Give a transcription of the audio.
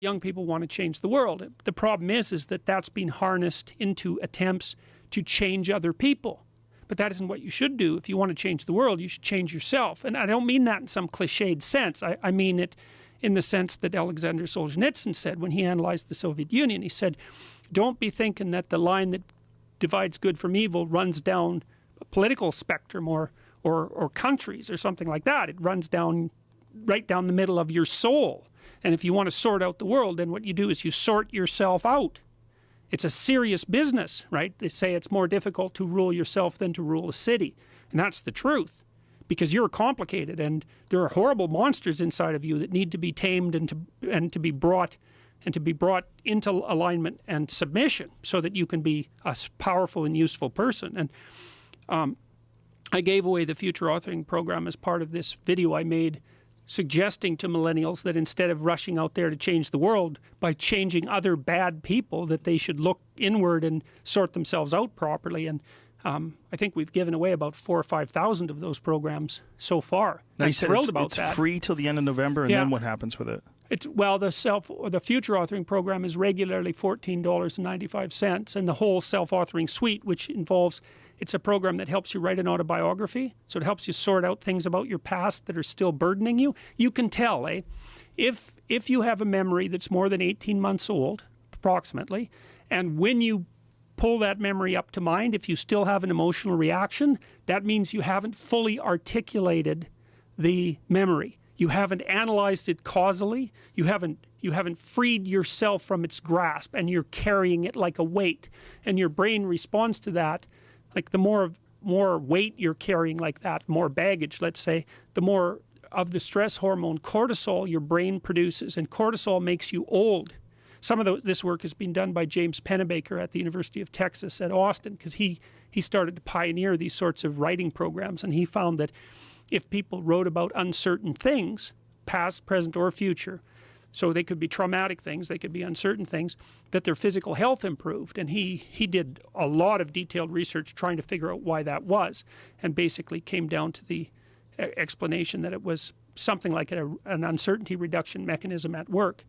young people want to change the world. The problem is that that's being harnessed into attempts to change other people. But that isn't what you should do. If you want to change the world, you should change yourself. And I don't mean that in some cliched sense. I mean it in the sense that Alexander Solzhenitsyn said when he analyzed the Soviet Union. He said, don't be thinking that the line that divides good from evil runs down a political spectrum or countries or something like that. It runs down right down the middle of your soul. And if you want to sort out the world, then what you do is you sort yourself out. It's a serious business, right? They say it's more difficult to rule yourself than to rule a city. And that's the truth. Because you're complicated and there are horrible monsters inside of you that need to be tamed and to be brought into alignment and submission so that you can be a powerful and useful person. And I gave away the future authoring program as part of this video I made suggesting to millennials that instead of rushing out there to change the world by changing other bad people, that they should look inward and sort themselves out properly. And I think we've given away about 4,000 or 5,000 of those programs so far. Now you said it's that. Free till the end of November, and then what happens with it? Well, the future authoring program is regularly $14.95, and the whole self-authoring suite, which involves, it's a program that helps you write an autobiography. So it helps you sort out things about your past that are still burdening you. You can tell, if you have a memory that's more than 18 months old, approximately, and when you pull that memory up to mind, if you still have an emotional reaction, that means you haven't fully articulated the memory. You haven't analyzed it causally. You haven't freed yourself from its grasp, and you're carrying it like a weight. And your brain responds to that. Like the more weight you're carrying like that, more baggage, let's say, the more of the stress hormone cortisol your brain produces. And cortisol makes you old. Some of this work has been done by James Pennebaker at the University of Texas at Austin, because he started to pioneer these sorts of writing programs, and he found that if people wrote about uncertain things, past, present, or future, so they could be traumatic things, they could be uncertain things, that their physical health improved. And he did a lot of detailed research trying to figure out why that was, and basically came down to the explanation that it was something like an uncertainty reduction mechanism at work.